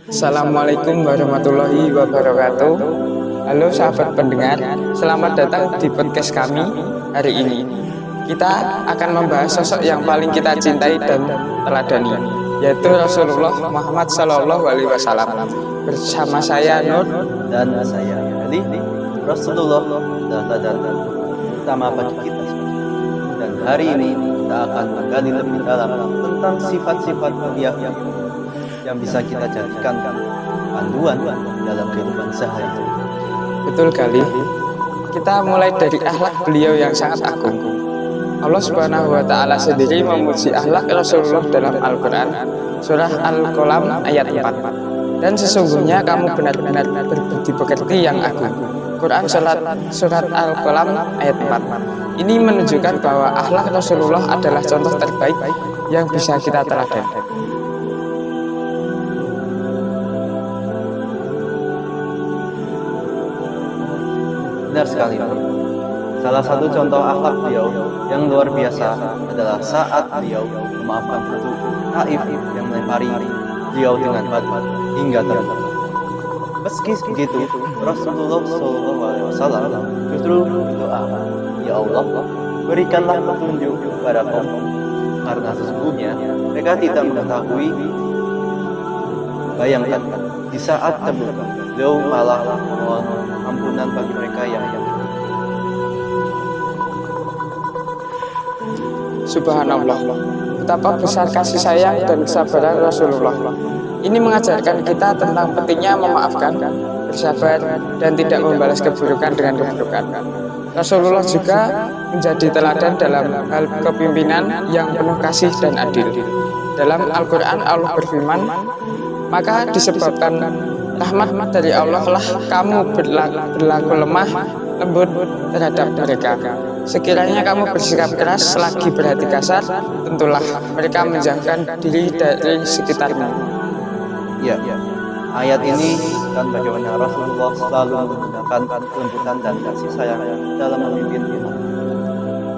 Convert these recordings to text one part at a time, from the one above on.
Assalamualaikum warahmatullahi wabarakatuh. Halo sahabat pendengar, selamat datang di podcast kami hari ini. Kita akan membahas sosok yang paling kita cintai dan teladani, yaitu Rasulullah Muhammad SAW. Bersama saya Nur dan saya Ali. Rasulullah adalah teladan utama bagi kita semua. Dan hari ini kita akan menggali lebih dalam tentang sifat-sifat mulia yang bisa kita jadikan panduan dalam kehidupan sehari-hari. Betul kali. Kita mulai dari akhlak beliau yang sangat agung. Allah Subhanahu wa Ta'ala sendiri memuji akhlak Rasulullah dalam Al-Quran, surah Al-Qalam ayat 4. Dan sesungguhnya kamu benar-benar berbudi pekerti yang agung. Quran surat Al-Qalam ayat 4. Ini menunjukkan bahwa akhlak Rasulullah adalah contoh terbaik yang bisa kita teladani. Benar sekali. Salah satu contoh akhlak beliau yang luar biasa adalah saat beliau memaafkan Abu Taif yang melempari beliau dengan batu hingga terluka. Meski begitu, Rasulullah SAW justru berdoa, "Ya Allah, berikanlah petunjuk kepada kaum, karena sesungguhnya mereka tidak mengetahui." Bayangkan, di saat terluka, beliau malah memohon ampunan bagi mereka yang Subhanallah, betapa besar kasih sayang dan kesabaran Rasulullah. Ini mengajarkan kita tentang pentingnya memaafkan, bersabar, dan tidak membalas keburukan dengan keburukan. Rasulullah juga menjadi teladan dalam hal kepemimpinan yang penuh kasih dan adil. Dalam Al-Quran Allah berfirman, "Maka disebabkan rahmat dari Allah lah kamu berlaku lemah lembut terhadap mereka. Sekiranya kamu bersikap keras lagi berhati kasar, tentulah mereka menjauhkan diri dari sekitarmu." Ya, ayat ini kan bagaimana Rasulullah selalu menggunakan kelembutan dan kasih sayang dalam memimpin umat.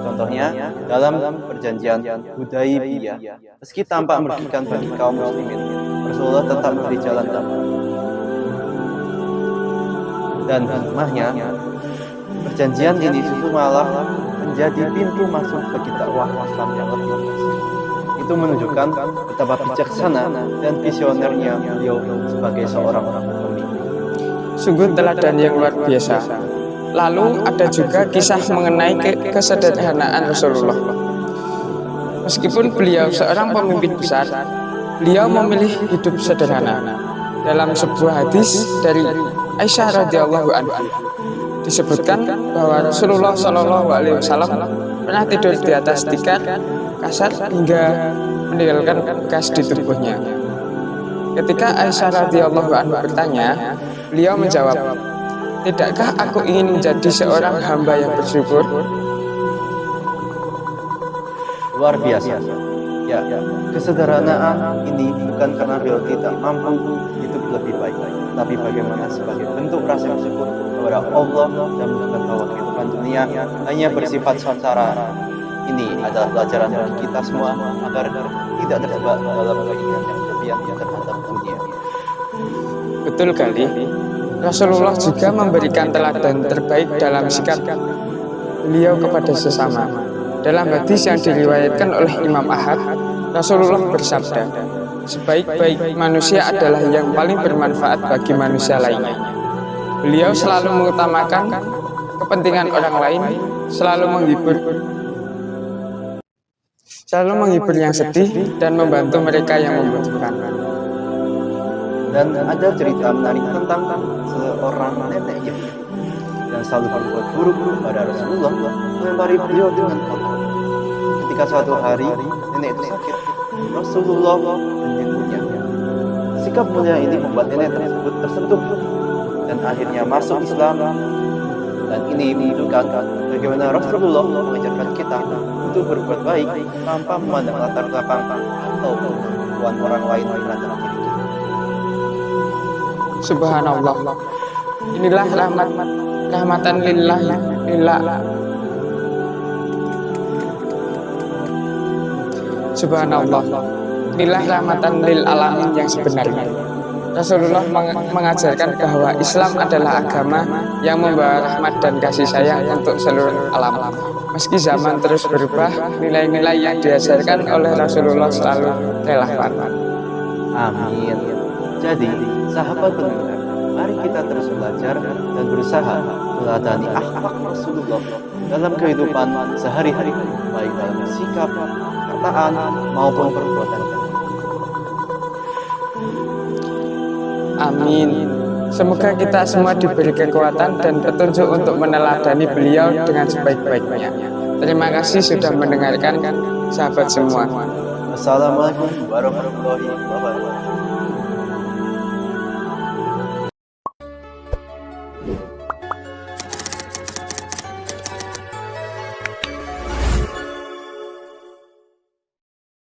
Contohnya dalam perjanjian Hudaibiyah, meski tampak merugikan bagi kaum muslimin, Rasulullah tetap memberi jalan damai. Dan hikmahnya, perjanjian ini justru malah menjadi pintu masuk bagi dakwah Islam yang lebih luas. Itu menunjukkan betapa bijaksana dan visionernya beliau sebagai seorang pemimpin. Sungguh teladan yang luar biasa. Lalu ada juga kisah mengenai kesederhanaan Rasulullah. Meskipun beliau seorang pemimpin besar, beliau memilih hidup sederhana. Dalam sebuah hadis dari Aisyah radhiyallahu anha disebutkan bahwa Rasulullah SAW pernah tidur di atas tikar kasar hingga meninggalkan bekas di tubuhnya. Ketika Aisyah radhiyallahu anha bertanya, beliau menjawab, "Tidakkah aku ingin menjadi seorang hamba yang bersyukur?" Luar biasa. Ya, kesederhanaan ini bukan karena beliau tidak mampu hidup lebih baik, tapi bagaimana sebagai bentuk rasa bersyukur kepada Allah dan menunjukkan bahwa kehidupan dunia hanya bersifat sementara. Ini adalah pelajaran bagi kita semua agar tidak terjebak dalam keinginan yang berlebihan terhadap dunia. Betul kali. Rasulullah juga memberikan teladan terbaik dalam sikap beliau kepada sesama. Dalam hadis yang diriwayatkan oleh Imam Ahmad, Rasulullah bersabda, "Sebaik-baik manusia adalah yang paling bermanfaat bagi manusia lainnya." Beliau selalu mengutamakan kepentingan orang lain, selalu menghibur yang sedih dan membantu mereka yang membutuhkan. Dan ada cerita menarik tentang seorang nenek yang selalu berbuat buruk kepada Rasulullah, melempari beliau dengan kotor. Ketika suatu hari nenek itu sakit, Rasulullah menjenguknya. Sikap mulia ini membuat nenek tersebut tersentuh dan akhirnya masuk Islam. Dan ini menunjukkan bagaimana Rasulullah mengajarkan kita untuk berbuat baik tanpa memandang latar belakang atau kemampuan orang lain terhadap diri kita. Subhanallah. Inilah rahmatan lillah. Subhanallah. Inilah rahmatan lil alamin yang sebenarnya. Rasulullah mengajarkan bahwa Islam adalah agama yang membawa rahmat dan kasih sayang untuk seluruh alam. Meski zaman terus berubah, nilai-nilai yang diajarkan oleh Rasulullah selalu relevan. Amin. Jadi, sahabat pendengar, mari kita terus belajar dan berusaha meladani akhlak Rasulullah dalam kehidupan sehari-hari, baik dalam sikap, perkataan, maupun perbuatan kita. Amin. Semoga kita semua diberi kekuatan dan petunjuk untuk meneladani beliau dengan sebaik-baiknya. Terima kasih sudah mendengarkan, sahabat semua. Wassalamualaikum warahmatullahi wabarakatuh.